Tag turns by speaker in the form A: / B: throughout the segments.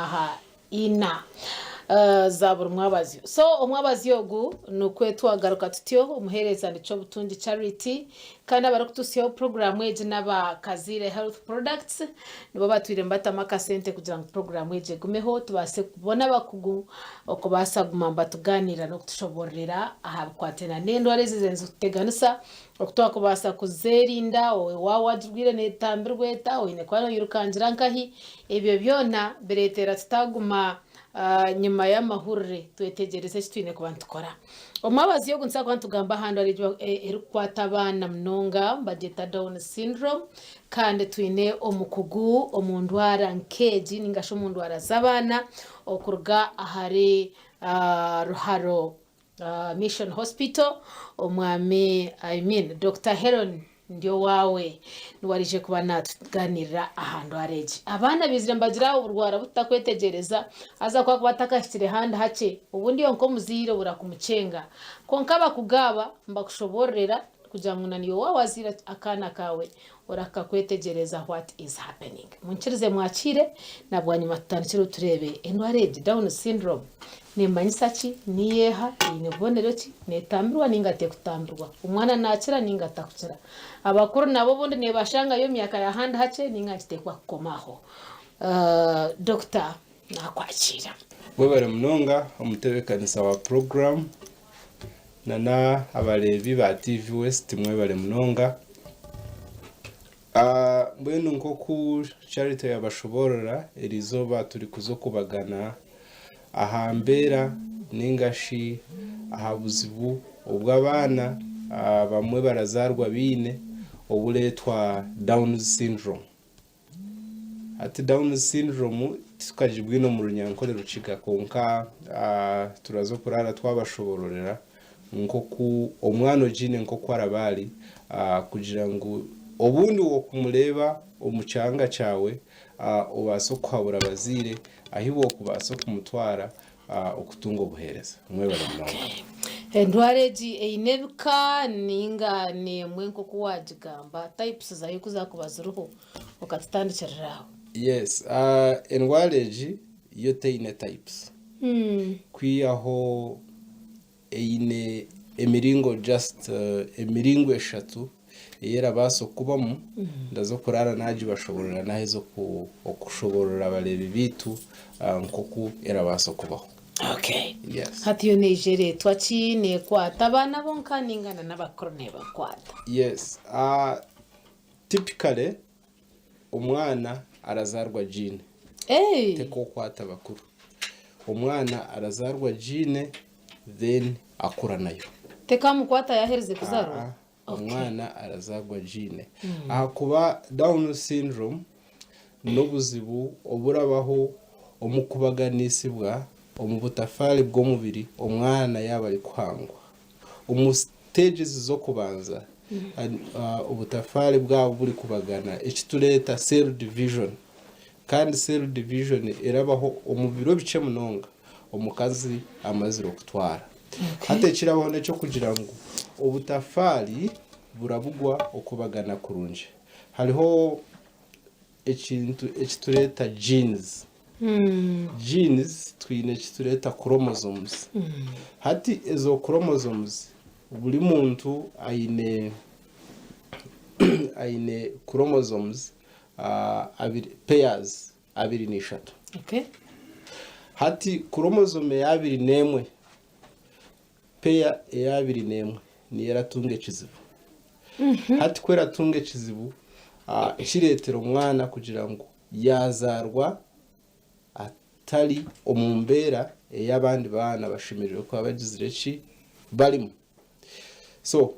A: shaha ina za buri mwabazi so omwabazi yogu nukwe twagaruka tutyo umuhereza ndico butungi charity kandi abarukutusiyo program eje n'abakazire health products nibo batwire mbatama kasente kugira ngo program eje gumeho tubase kubona bakugu okubasa gumamba tuganira no kutushoborera aha kwatena nendo arezi zenzu teganisa okutwa kubasa kuzerinda owe wawajwire netambirweta oyine kwano yirukangira nkahi ebyo byona beretera tutaguma nyuma y'amahurire twetegereze kitwine ku bantu kora omwabazi yo gunsa kwantu gamba hando arijo erukwata abana mnonga bageta down syndrome kandi twine omukugu omundwara nkeji ningasho mundwara zabana okuruga ahari ruharo mission hospital omwami Dr. Heron ndio wawe nuwarije kuba natuganirira ahantu hareje abana bizire mbagira uburwara butakwetegereza aza kwa kubatakashitire handi hake ubundi yonko muzire burakumucenga konka bakugaba mbakushoborera kugira ngo naniyo wawazira akana kawe urakakwetegereza what is happening munchirize mwakire nabwanyuma tutandikira turebe endwareje down syndrome nimbanyisachi niyeha inebonero ki netambirwa ningate kutambirwa umwana nakira ningata kukira abakuru nabo bonde nebashanga yo myaka ya handi hace ningakitekwa komaho doctor nakwakira
B: webare mnonga umutebekanisa wa program nana abarebi ba TV West mwebare mnonga mbwenu nko ku charity yabashoborora erizoba turi kuzo kubagana ahambera ningashi ahabuzibu ubw'abana bamwe barazarwa bine obuletwa Down syndrome ati Down syndrome tukajibwino mu runyankore rucika konka turazo kurara twabashobororera nko ku omwana jine nko kwarabali kugira ngo obundi wo kumureba umucanga cyawe ubaso kwabura bazire ahibo kubaso kumutwara okutunga obuhereza mwe baramanga
A: endwareji einebuka ninga nemwe nko kuwajigamba types zayo kuzakubazuruho ukatandikiriraho
B: yes endwareji yo teine types kwiyaho eine emiringo just emiringo eshatu yera baso kubamu ndazo kurara naji bashoborera nahezo okushoborera abarebi bitu nkoku era baso kubaho.
A: Okay.
B: Yes.
A: Hatiyo nejere twachi ne kwata abana bonka ningana n'abakuru ne bakwata.
B: Yes. Typically umwana arazarwa gene. Teko kwata bakuru. Umwana arazarwa gene then akura nayo.
A: Teka mukwata yahereze kuzarwa.
B: Umwana arazagwa gene kuba Down syndrome n'obuzibu oburabaho omukubaganisibwa omubutafali bw'omubiri omwana yaba ari kuhangwa stages zo kubanza ubutafali bwabo buri kubagana ekituleta cell division kandi cell division erabaho omubiro bice munonga omukazi amaziro kutwara hate kirabaho necyo kugira ngo ubutafali burabugwa okubagana kurunje hariho ekintu ekituleta genes genes twine ekituleta chromosomes hati ezo chromosomes buli muntu aine chromosomes pairs abiri n'eshatu.
A: Okay.
B: Hati chromosome ya abiri nemwe pair ya abiri nemwe ni yaratunge kizibu. Hati kwera tunge kizibu kiretera umwana kugira ngo yazarwa atari omumbera y'abandi bana bashimirira ko abagizire ki barimo. So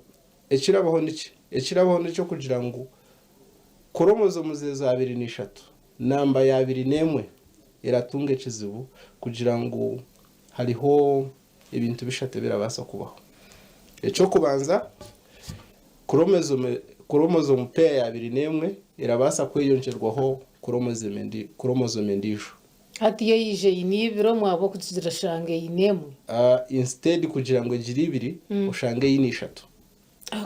B: ekirabaho nicyo kugira ngo chromosomes za abiri n'eshatu namba ya abiri nemwe yaratunge kizibu kugira ngo hariho ibintu bishate birabasa kubaho. Echo kubanza chromosome pair ya abiri nemwe irabasa kwiyongerwaho chromosome ndisho.
A: Hati yo yije inibiro mwabo kutizira shange inemwe.
B: Instead kugira ngo gira ibiri ushange y'inishatu.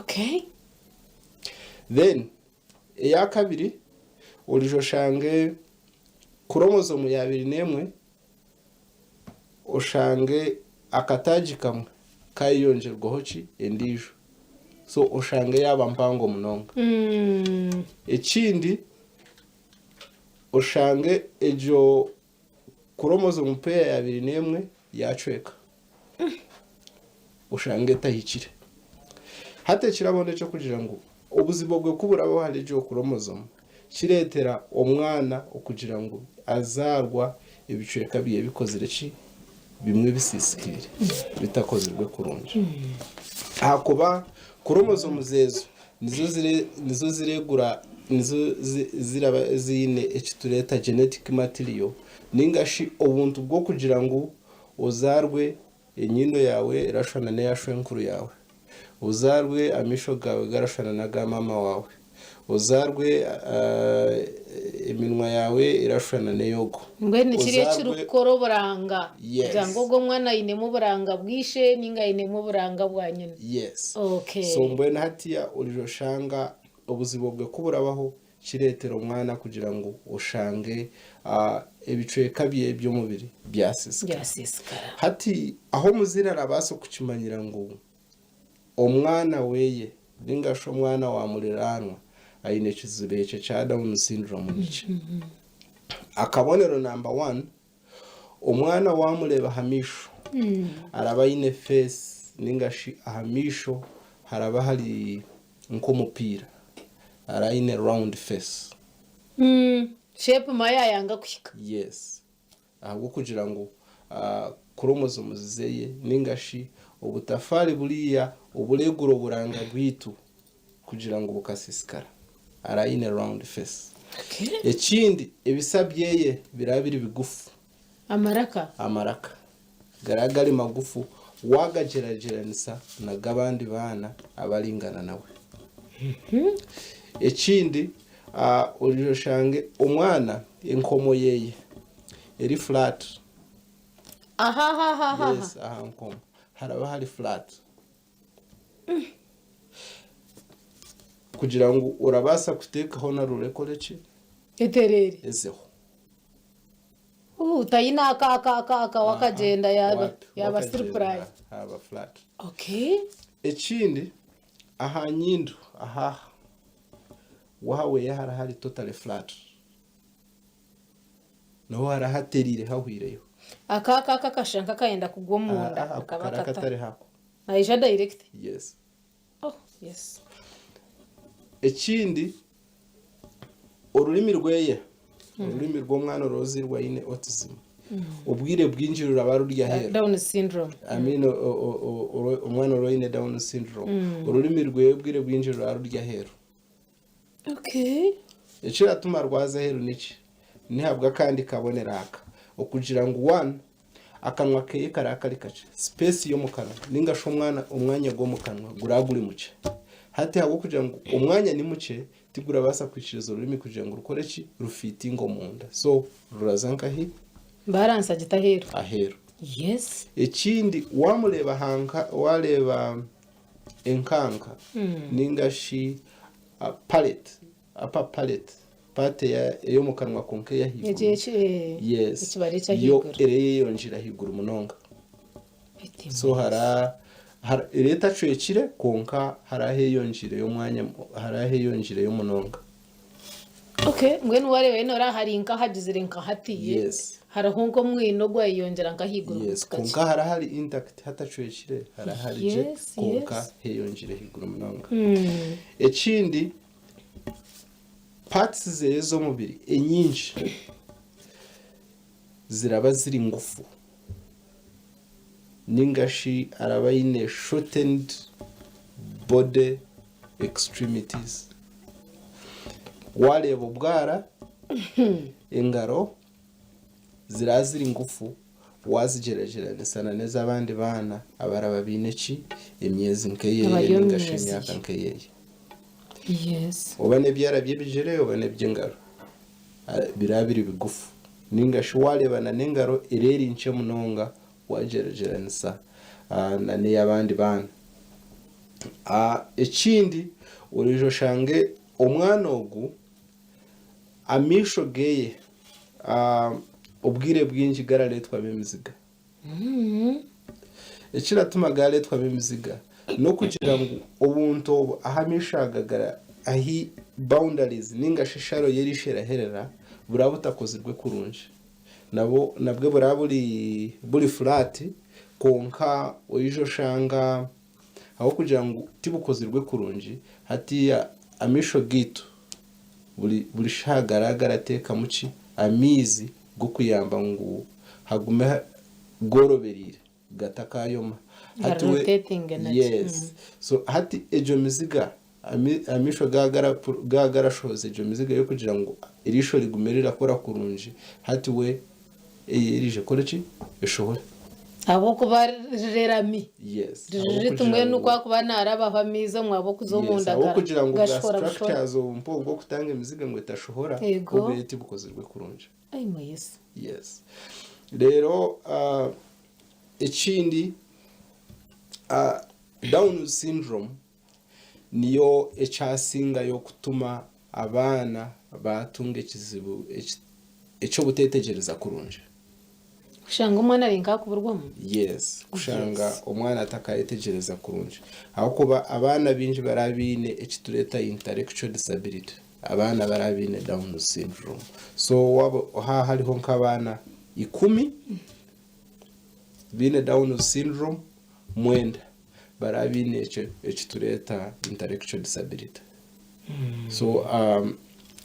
A: Okay.
B: Then ya kabiri urijo shange chromosome ya 21 oshange akataji kamwe kayongerwaho ki endijo so oshange yaba mpango munonga ekindi oshange ejo chromosome pair ya 21 yachweka oshange tahikire hate kirabone cyo kugira ngo ubuzima bwe kuburaho hari ejo chromosome kiretera omwana okugira ngo azarwa ibicweka biye bikozere ki bimwe bisisikire bitakozerwe kurunje hakuba chromosome zezo nizo ziregura nizo ziraba zine ekitureta genetic material ningashi obuntu bwo kugira ngo uzarwe enyindo yawe irashana ne yashwenkuru yawe uzarwe amisho gawe garashana na ga mama wawe uzarwe iminwa yawe irashana ne yogo
A: ngwe nikiriye kirukoro buranga jango go mwana ine mu buranga bwishe ninga ine mu buranga bwa nyina
B: yes
A: okay
B: so mbona hatiya urijo shanga obuzibo bwe kuburabaho kiretera umwana kugira ngo ushange ebicweka biye byo mubiri byasiskara hati aho muzira rabaso kukimanyira ngo omwana weye ningasho mwana wa muliranwa aine kizubece cha Down syndrome niche akabonero number 1 omwana wa mureba hamisho araba ine face ningashi ahamisho haraba hari nkomupira ara ine round face
A: shape maya yanga kwika
B: yes ahubwo kugira ngo chromosome zizeye ningashi ubutafari buriya ubureguro buranga bwitu kugira ngo bukasisikara ara ine round face ekindi ebisabyeye birabiri bigufu amaraka garagari magufu wagagerageranisa na gabandi bana abalingana nawe ekindi urijo shange umwana enkomo yeye eri flat yes nkomo haraba hari flat kugira ngo urabasa kutekaho na rurekoreki
A: eterere
B: ezeho
A: utayina aka wakagenda yaba surprise
B: haba flat
A: okay
B: ekindi aha nyindo aha wawe yahara hari totally flat no hara haterire hahwireyo
A: aka kashanka kaenda kugomunda
B: akaba katari hako
A: naija direct
B: yes
A: oh yes
B: ekindi ururimi rweye ururimi rw'umwana rozirwa ine autism ubwire bwinjirura barurya hero
A: Down syndrome
B: umwana roine Down syndrome ururimi rweye ubwire bwinjirura barurya hero
A: okay
B: ekira tuma rwaza hero niki nihabwa kandi kabonera aka okugira ngo 1 akanwa keye karakari kace space yo mukana ningasho umwanya go mukanwa guraguri muce hati hawo kugira ngo umwanya ni muce tigura basa kwishiriza ururimi kugira ngo rukore ki rufiti ngo munda so rurazanka hi
A: balance agitahero
B: ahero
A: yes
B: ekindi wamureba hanka wareba enkanka ningashi palate upper palate pate yo mukanwa konke yahiguru yes
A: ikibari cyahiguru
B: yo ereye yonjira higuru munonga so hara leta cwekire konka harahe yonjire yo mwanya harahe yonjire yo munonga
A: okay mwe nuwarewe nora harinka hagizire nka hatiye
B: yes
A: harahongo mwino gwa yongera nka higuru
B: yes konka harahari intact hatacwekire harahari je konka he yonjire higuru munonga ekindi parts zezo mubiri enyinshi ziraba ziri ngufu ningashi araba ine shortened body extremities wareba ubwara engaro ziraziri ngufu wazigerageranisana neza abandi bana abaraba bineki emyezi nkeye ningashi imyaka nkeye
A: yes
B: obane byara byebijere obane byengaro birabiri bigufu ningashi warebana n'engaro ireri ince munonga wagerageranisana na n'abandi bana ekindi urijo shange omwana ogu amisho geye ubwire bwinshi gararetwa bemiziga ekiratuma garetwa bemiziga no kugira ngo ubuntu ahamishagagara ahi boundaries ninga shisharo yerishera herera burabutakozirwe kurunje nabwe buri flat konka oyijo shanga aho kugira ngo tibukozirwe kurunje hatiya amisho gitu buri shagaragara teka muci amizi go kuyamba ngo hagume goroberire gatakayoma hatiwe yes so hati ejo miziga amisho gagara shoze ejo miziga yo kugira ngo irisho rigumerera kora kurunje hatiwe erije korechi eshohora
A: abo kubarerami
B: yes
A: ritumwe nuko kuba naraba famizo mwabo kuzomundagara
B: abo kugira ngo structures umpo bwo kutanga imiziga ngo itashohora ubeti bukozirwe kurunje
A: ayimo yes
B: yes rero ekindi Down syndrome niyo echasinga yo kutuma abana batunga ekizibu echo butetegereza kurunje
A: kushanga umwana arinka kuburwamo
B: yes kushanga umwana atakayetegereza kurunje aho kuba abana binji barabine ekitureta intellectual disability abana barabine Down syndrome so wabo hariho nk'abana 10 bine Down syndrome mwenda barabine ekitureta intellectual disability so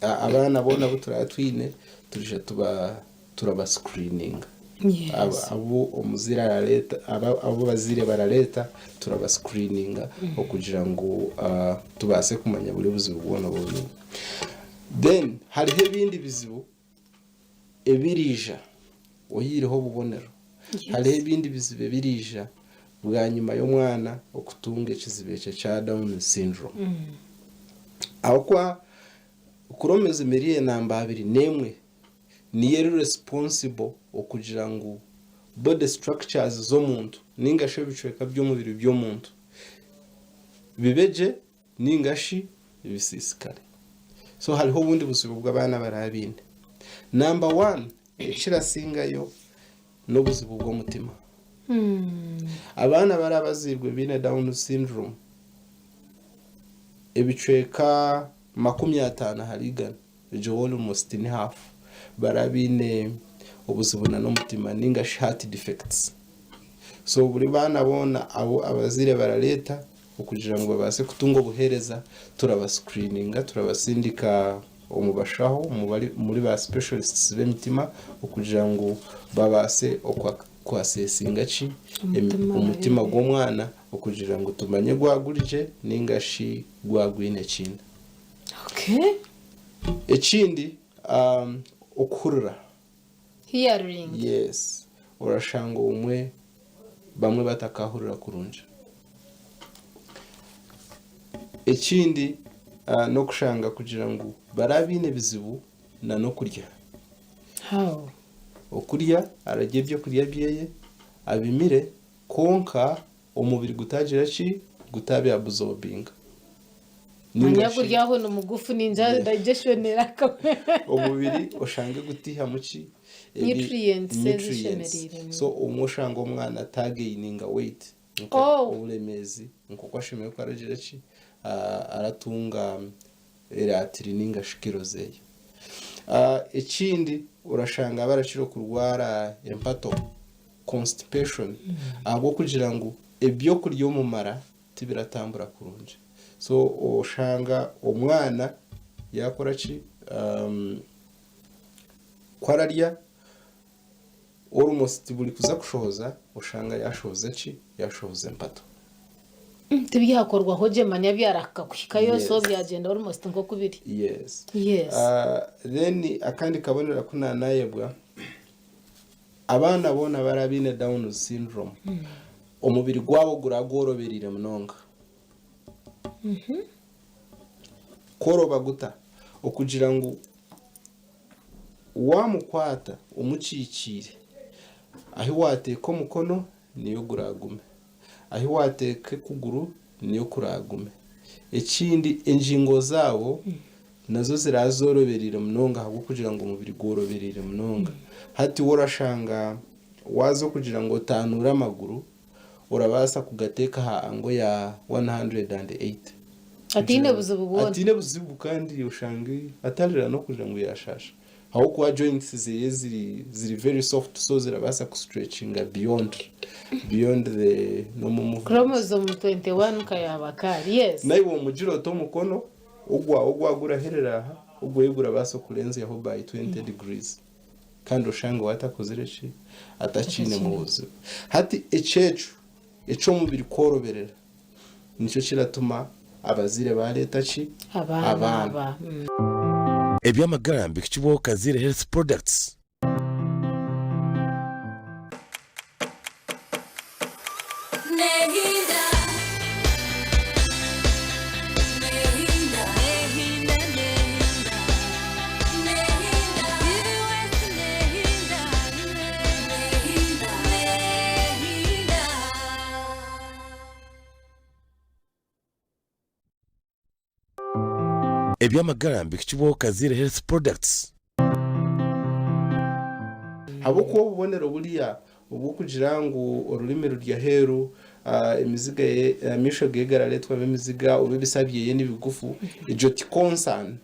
B: abana bona buturatwine turije turaba screening abo omuzira araleta abo bazire baraleta turaba screening okugira ngo tubase kumanya buri buzibu bwona bwo then hariho ibindi bizibu ebirija oyireho bubonero hariho ibindi bizibu birija bwa nyuma y'umwana okutunga ekizibeke cha Down syndrome aho kwa kuromeza meriye namba 2 nemwe niye responsible okugira ngo body structures z'omuntu ningashe bicweka by'umubiri by'omuntu bibeje ningashi bisisikale so hariho ubundi buzibu bw'abana barabinde number 1 ekirasingayo no buzibu bw'omutima abana barabazirwe bine Down syndrome ebicweka 50 harigana ejo almost in half barabine ubuzibuna n'umutima ninga heart defects so buri bana bona abo abazire baraleta ukugira ngo babase kutunga buhereza turaba screeninga turabasindika omubashaho muri ba specialists b'emitima ukugira ngo babase kwasessinga chi umutima gw'omwana ukugira ngo tumanye gwagurije ningashi gwagwine kinda
A: okay
B: ekindi okurura
A: hearing
B: yes urashanga umwe bamwe batakahurira kurunje ekindi no kushanga kugira ngo barabine bizibu na no kurya
A: how
B: okurya aragiye byo kurya byeye abimire konka umubiri gutagira ki gutabi absorbing
A: Manya kuryaho no mugufu ninja digestion eraka
B: umubiri oshange gutiha muki
A: nutrients
B: so umushanga umwana tagaininga weight uburemezi nko kwashimiye ko aragira ki aratunga eratirininga shikiro zeye ekindi urashanga barashiro kurwara empato constipation abo kugira ngo ebyo kuryo mumara tibiratambura kurunje so oshanga umwana yakora ki kwararya almost buri kuza kushoza ushanga yashoza ki yashoza empato
A: tibyakorwa hoje manya byarakakwika yose byagenda almost nko kubiri
B: yes then akandi kabonera kunanayebwa abana bona barabine Down syndrome omubiri gwabo guragoroberire munonga koroba guta okugira ngo wamukwata umucikire ahi wateka omukono niyo guragume ahi wateka kuguru niyo kuragume ekindi enjingo zawo nazo zirazoroberera munonga ahubwo kugira ngo umubiri gworoberere munonga hati worashanga wazo kugira ngo tanura amaguru urabasa kugateka ha ango ya 108
A: atine buzibu
B: kandi ushange atalira no kugira ngo yashasha aho kwa joints ziri very soft so zirabasa ku stretchinga beyond the normal movement.
A: Chromosome 21 kayabakari yes
B: nayo umujiro to mukono ugwa guraherera ugwe gurabasa kurenza yaho by 20 degrees kandi ushange watakozereci atacine mu buzima hati eco mubiri koroberera nico kiratuma abazire ba leta ki abana
C: ebyamagara mbikicibo Kazire Health Products. ebyamagara mbikicibo Kazire Health Products.
B: habo ko ubonero buriya ubu kugira ngo ururimi rurya heru imiziga misho gegara letwa bemiziga ubibisabiye n'ibigufu ijo ti concern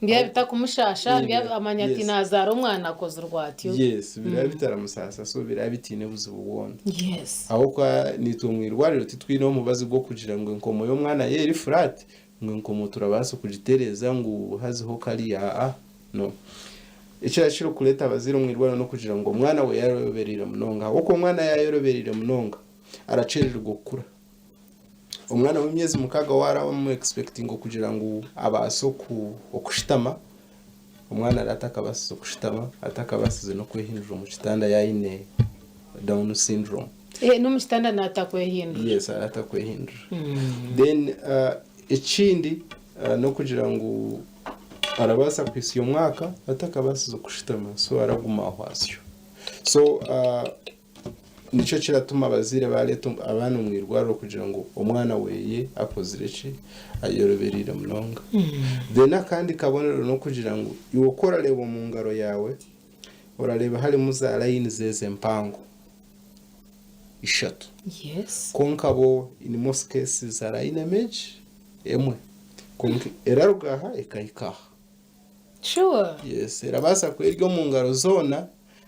A: ndiye bitakumushasha ndiye amanyati nazara umwana akoze urwatyo
B: yes birabitara musasa so birabitine buzububona
A: yes
B: aho kwa nitumwirwariro titwino mubazi bwo kugira ngo inkomo yo mwana yeri flat ngo turabasa kugitereza ngo haziho kariya no icyo yashiro kuleta abazira umwirwano no kugira ngo umwana we yaroberera munonga uko mwana yayoroberera munonga aracererwa gukura umwana w'imyezi mukaga waramu expecting kugira ngo abaso okushitama umwana arataka baso kushitama ataka basize no kwehindura mu kitanda yaine down syndrome
A: no mu kitanda natakwehindura
B: yes aratakwehindura then ikindi no kugira ngo arabasa kwisi yo mwaka atakabasize kushitama so araguma ahwasyo so nico kiratuma abazire baleto abana umwirwaro kugira ngo umwana weye akozireki ayoroberira munonga then kandi kabonero no kugira ngo yokora lebo mu ngaro yawe urareba hari muza line zeze mpango ishatu
A: yes
B: konkabo in most cases are in image emwe konki erarugaha ekayikaha
A: sure
B: yes erabasa ko iryo mu ngaro zona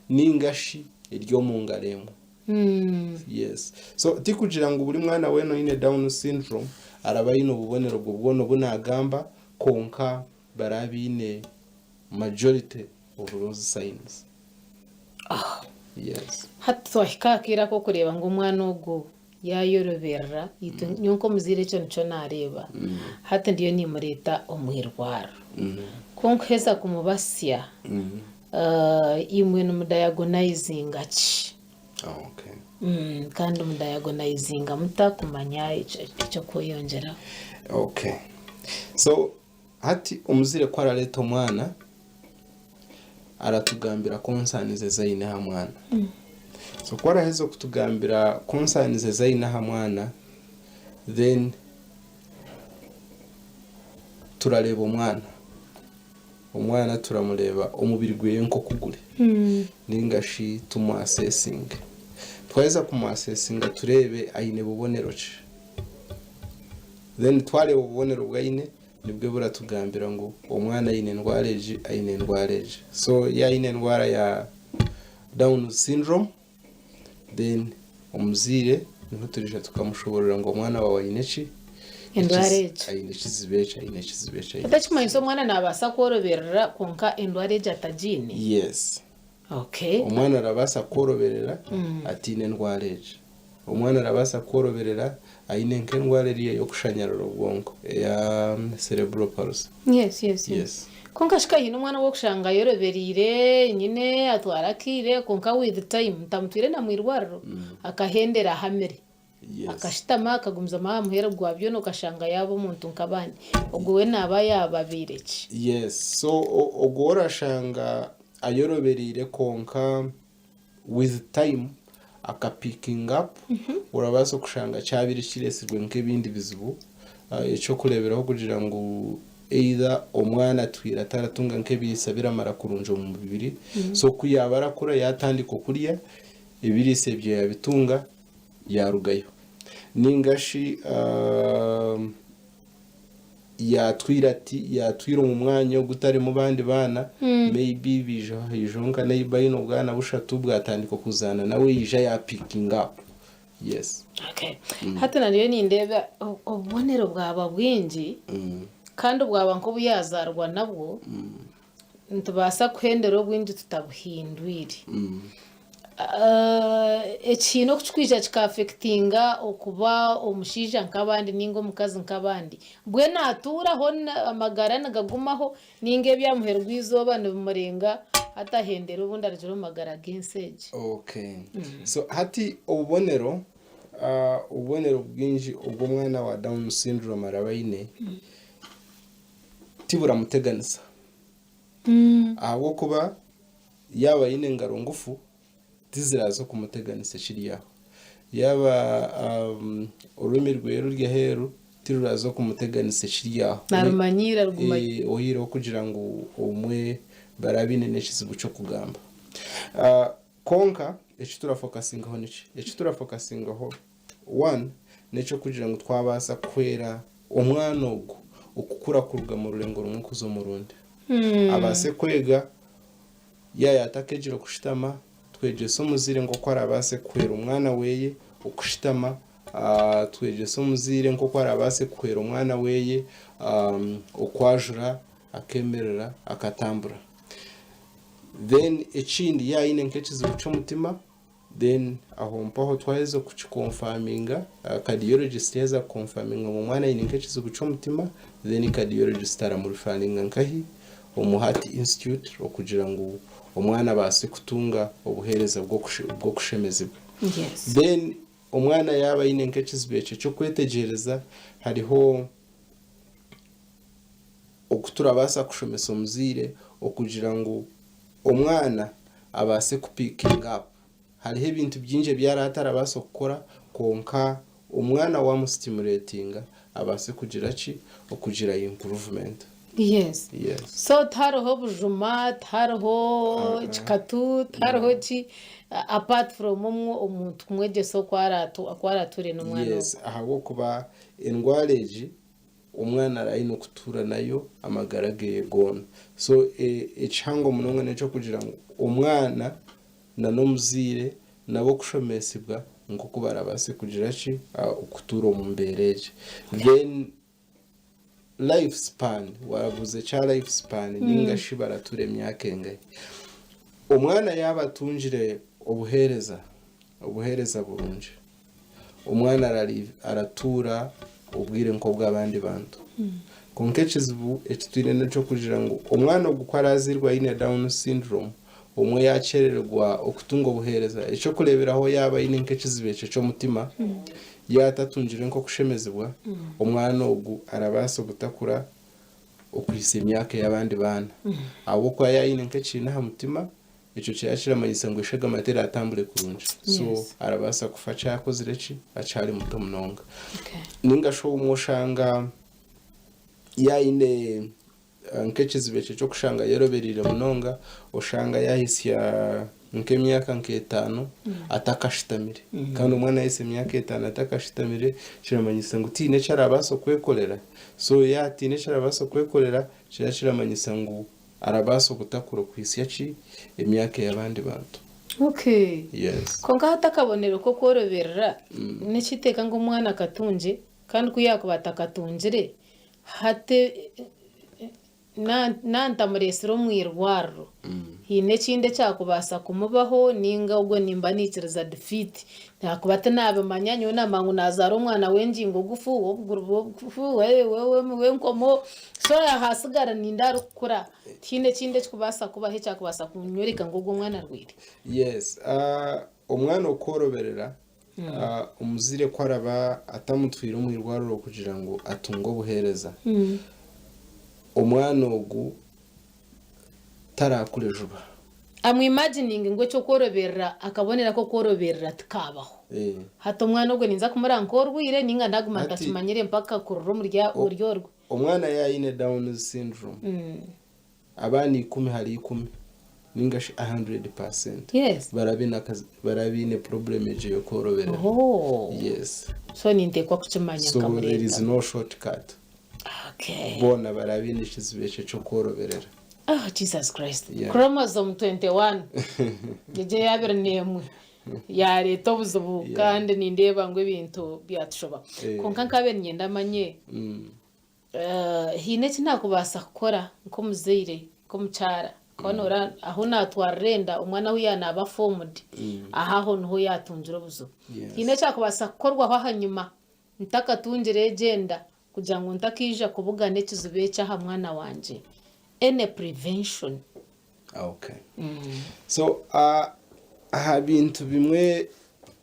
B: ningashi iryo mu ngaremo yes so tikugira ngo buri mwana weno ine down syndrome araba yino bubonero bwo bunagamba konka barabine majority of those signs yes
A: hatwa hikakira ko kureba ngo umwana ugo yayorobera nyuko muzire cyo nico nareba hata ndiyo ni mureta omwirwaro konkeza kumubasya imwe no diagonizing achi
B: okay
A: kandi diagonizing mutakumanya icyo koyongera
B: okay so hati umuzire kwa raleto mwana aratugambira konsanize zaine ha mwana so kwa rahezo kutugambira konsanize zaine ha mwana then turareba umwana turamureba umubiri gwe nko kugure ningashi tumu assessing tweza kumu assessing turebe ayine bubonero ce then twareba bubonero bwayine nibwe buratugambira ngo umwana yine ndwareje ayine ndwareje so yayine ndwara ya down syndrome then umuzire niho turisha tukamushoborera ngo umwana wawe ayineci
A: endwareje
B: ayineci zibecha
A: atachimanyiso mwana nabasa koroberera konka endwareje atajini
B: yes
A: okay
B: umwana arabasa koroberera atine ndwareje umwana arabasa koroberera ayine nk'endwareriye yo kushanyarura ubwonko ya cerebral palsy
A: yes konka shika hino umwana wo kushanga yoroberire nyine atwarakire konka with time tamutwire na mwirwaro akahendera hamere akashitama akagumza muhera gwabyo no kashanga yabo umuntu nkabandi ubwo we naba yababireki
B: yes so ogora shanga ayoroberire konka with time aka picking up urabasa kushanga cyabiri kiresirwe nk'ibindi bizibu icyo kureberaho kugira ngo either omwana twira taratunga nk'ebirisa biramara kurunja mu mubiri so kuyaba arakura yatandika okurya ebirisa ebyo yabitunga yarugayo ningashi yatwira mu mwanya gutari mu bandi bana maybe bijonka neighbor bwana bushatu bwatandika kuzana nawe yija ya picking up. Yes.
A: Okay. Hata nariyo nindeba obubonero bwaba bwingi kandi bwaba nko buyazarwa nabwo ntubasa kuhendera obwingi tutabuhindwire ekino kuchkwija kikaffectinga okuba omushija nk'abandi ningo omukazi nk'abandi bwe naturaho amagara nagagumaho ninga ebyamuherwa izoba nibimurenga atahendera ubundi arjiro magara genseje.
B: Okay. So hati ubonero bwinji ubwo mwana wa Down syndrome arabayine tibura muteganisa aho kuba yaba yine ngaro ngufu tizirazo kumuteganisa kiriyaho yaba urumi rwero ryaheru tirurazo kumuteganisa kiriyaho
A: narumanyira ruguma
B: ohiro kugira ngo umwe barabine nekizibu cyo kugamba konka ekitura focusingaho niki ekitura focusingaho one neco kugira ngo twabasa kwera omwana ogu okukura kuruga mu rurengo rumwe kuzo mu rundi abase kwega yatakejiro kushitama twegese omuzire ngo ko arabase kwera umwana weye okushitama twegese omuzire ngo ko arabase kwera umwana weye okwajura akemerera akatambura then ekindi yaine nkekizibu cy'omutima then aho mpaho twaheze kukikonfaminga cardiologist yaza konfaminga mu mwana yine nkekizibu cy'omutima then cardiologist aramurifaninga nkahi omu Heart Institute okugira ngo omwana base kutunga obuhereza bwo kushemezibwa.
A: Yes.
B: Then omwana yaba yine nkekizibu cyo kwetegereza hariho okuturabasa kushomesa omuzire okugira ngo omwana abase kupicking up hariho ibintu byinje byaratarabasa gukora konka umwana wa mustimulatinga abase kugira okugira improvement.
A: Yes. So tharoho bujuma tharoho chikatu tharoho chi apart from omuntu kumwegeso kwarature n'umwana.
B: Yes, aho kuba endwareji umwana arayino kutura nayo amagara ge gona so ekihango munonga neco kugira ngo umwana na nomuzire nabo kushomesibwa ngo kubarabase kugira ukutura mu mbereje. Then life span waravuze cha life span ninga shibara ture myaka engaye umwana yabatungire obuhereza burunje umwana aratura ubwire nko bw'abandi bantu konkechizibu ekitwire neco kugira ngo umwana ogukora azirwa ine Down syndrome umwe yacererwa okutunga obuhereza eco kureberaho yaba ine nkechizibu cyo mutima yatatungire nko kushemezibwa umwana ogu arabasa gutakura okwise imyaka y'abandi bana abo kwa yayine nkecina ha mutima ico cyashira mayisa ngo ishega matera atambure kurunje so arabasa kufacha yakozire ki acari muto munonga. Ninga sho umushanga yayine nkechizibe cyo kushanga yeroberire munonga oshanga yahisya nk'emyaka nk'etano atakashitamire kandi umwana yise emyaka etano atakashitamire kiramanyisa ngo tine cyarabaso kwekolera so tine cyarabaso kwekolera kiramanyisa ngo arabaso gutakura kwisi yaci emyaka y'abandi bantu.
A: Okay.
B: Yes.
A: Konka hatakabonero ko koroberera n'ikiteka ngo umwana katunje kandi kuyakubata katunjire hate nanta muresero mwirwaro hine kinde cyakubasa kumubaho ninga ubwo nimba nikiriza defeat nakubata nabamanyanyo namangu nazara umwana wenjingo gufu wewe nkomo so yahasigara nindaro kukura hine kinde cyakubasa kubahe cyakubasa kunyoreka ngo umwana rwire.
B: Yes. Umwana ukoroberera umuzire kwaraba atamutwira umwirwaro kugira ngo atungo buhereza umwana ogu tarakure juba
A: I'm imagining ngo cyo koroberera akabonera ko koroberera tikabaho hato umwana ubwo ninza kumurankorwire ninga ndaguma ndakimanyire mpaka kururo muryorwo
B: umwana yaine down syndrome abani 10 hari 10 ninga 100%.
A: Yes.
B: Barabine problem eje yo koroberera. Yes.
A: So nintekwa kuchimanya
B: kamurenda. So there is no shortcut.
A: Okay.
B: Bona barabine chizibeche cyo koroberera.
A: Oh Jesus Christ. Yeah. Chromosome 21. Yeje yabere nemwe. Ya leta obuzubu kandi nindeba ngo ibintu byatushoba. Konka nkabenye ndamanye. Hine kinakubasa gukora nko muzeire ko mucara. Konora aho natwarenda umwana we yana abaformed ahaho nho yatunjura buzo hine cyakubasa gukorwa aho hanyuma ntaka tunjire agenda kugira ngo ntakija kubugane kizubecha ha mwana wanje any prevention.
B: Okay. So aha bintu bimwe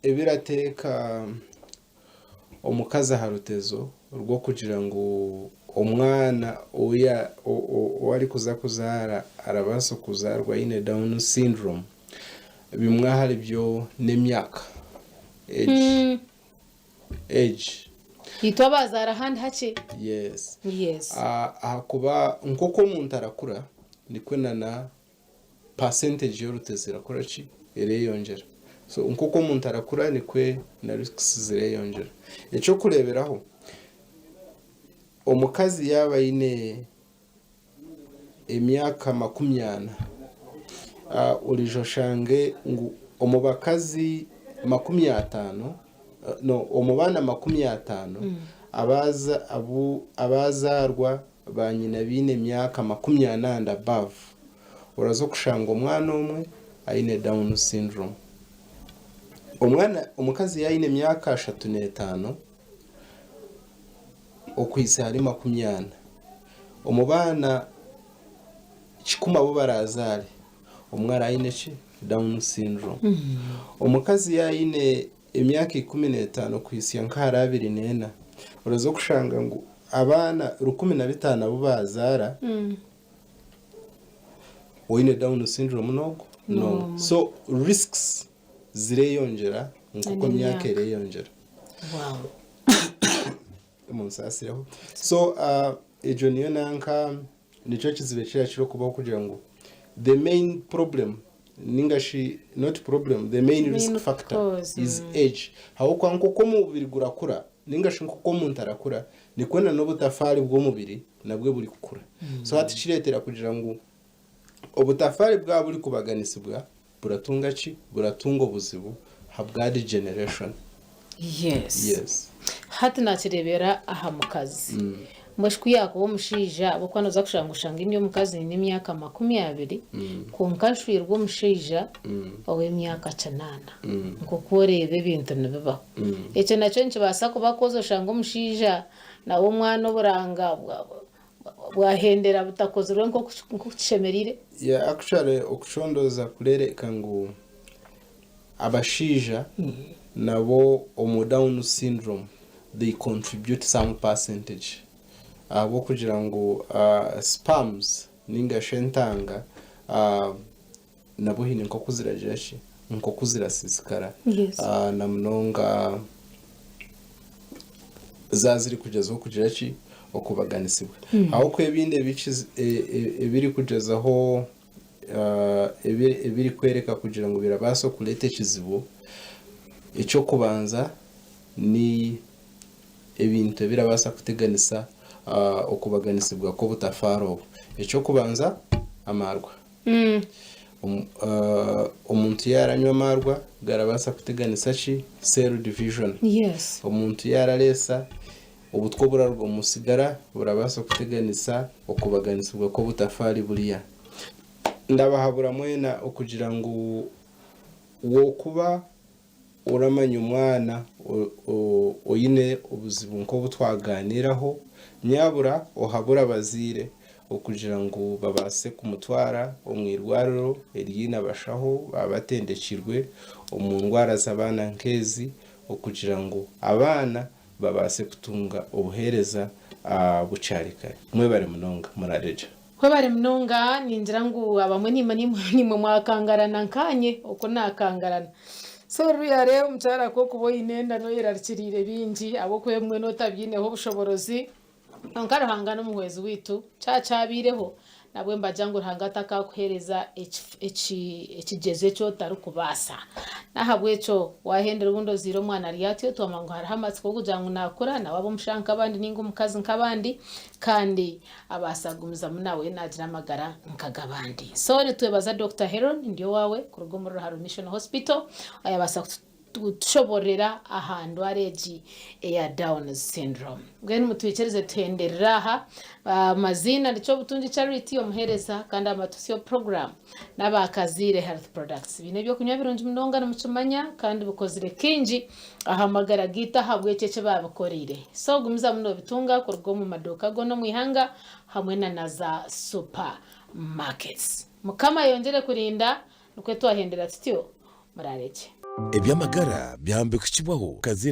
B: ebirateka omukaza harutezo rwo kugira ngo umwana oya wari kuzara arabaso kuzarwa ine down syndrome bimwe hari byo nemyaka age
A: hitwa bazara handi hake.
B: Yes.
A: Kuba
B: nkoko umuntu arakura nikwe na percentage y'urutezi rakora ki ireyongera. So nkoko umuntu arakura nikwe na risks zireyongera. Icyo kureberaho omukazi yaba ine emyaka 20 urijo shange ngo omubakazi 50 omubana 50 abazarwa banyina bine emyaka 80 above urazo kushanga omwana omwe aine down syndrome. Omukazi yaine emyaka 35 okwise hari 20 omubana 10 abo barazare omwara aine ki down syndrome. Omukazi yaine emyaka 15 kwisi yankara 24 urazo kushanga ngo abana 15 abo bazara oine down syndrome no. So risks zireyongera nkuko myaka ireyongera.
A: Wow.
B: Munsasireho. So ejo niyo nanka nico kizibekira kiro kubaho kugira ngo the main problem ningashi not problem the main risk factor is age. Hawo kwa nkoko mubiri gurakura ningashi nkoko muntu arakura nikona no butafari bwo mubiri nabwe buri gukura. So hati kiretera kugira ngo obutafari bwa buri kubaganisibwa buratunga ki buratunga obuzibu habwa degeneration.
A: Yes. Hati nakirebera aha mukazi. Mweshku yako wo mushija bokwana za kushanga imyo mukazi ni myaka 20 konkashwirwa mushija owe myaka 9 nko korebe bintu nibibaho. Echo naco nkibasa kubakozo shanga mushija na wo mwana oburanga bwahendera butakozerwe nko kushemerire.
B: Yeah, actually okushondoza kurereka ngo abashija nabo omu down syndrome they contribute some percentage abo kugira ngo spams ninga shentanga nabo hine nko kuzirajeshi nko kuzirasisikara na mnonga zaziri kugezaho kugira ki okubaganisibwa aho kwebinde bici ebiri kugezaho ebiri kwereka kugira ngo birabaso kulete kizibu. Icyo kubanza ni ebintu birabasa kuteganisa okubaganisibwa ko butafaro. Icyo kubanza amarwa. Omuntu yaranywa amarwa garabasa kuteganisa ki cell division.
A: Yes.
B: Omuntu yaralesa obutwo burarwa musigara burabasa kuteganisa okubaganisibwa ko butafari buriya. Ndabahabura mwena okugira ngo wo kuba uramanya umwana oyine ubuzibu nko butwaganiraho nyabura ohabura bazire okugira ngo babase kumutwara omwirwariro eryina bashaho babatendekirwe omungwara z'abana nkezi okugira ngo abana babase kutunga obuhereza bucarika. Mwe bari munonga murareja.
A: Kwe bari mnonga ninjira ngu abamwe nimwe mwakangarana nkanye uko nakangarana so ruya rero mutara ko kuboye inenda no yerarikirire bingi abo kwemwe no tabyineho bushoborozi ankara hangana muhwezi witu cacabireho nabwe mbajango hangata ka kuhereza ekigeze cyo tarukubasa nahabweco wahendera ubundo ziro mwana riyatyo twamango harahamatse ko kujango nakora nababo mushanka abandi ningo mukazi nkabandi kandi abasagumiza munawe nagira amagara nkagabandi so nitwebaza Dr. Heron ndio wawe ku rugo muri Haru Mission Hospital ayabasa tushoborera ahantu areji ya Down syndrome ngene mutwicereze tenderera aha mazina ndico butunji charity omuhereza kandi amatusyo program n'abakazire health products bine byo kunywa birunji munonga no mucumanya kandi bukozire kinji ahamagara gita habwe cece babakorire so gumiza muno bitunga ku rugo mu madoka go no mwihanga hamwe na naza supermarkets mukama yongere kurinda nukwe twahendera tutyo murareke
C: eby'amagara byambe kukibwaho kazire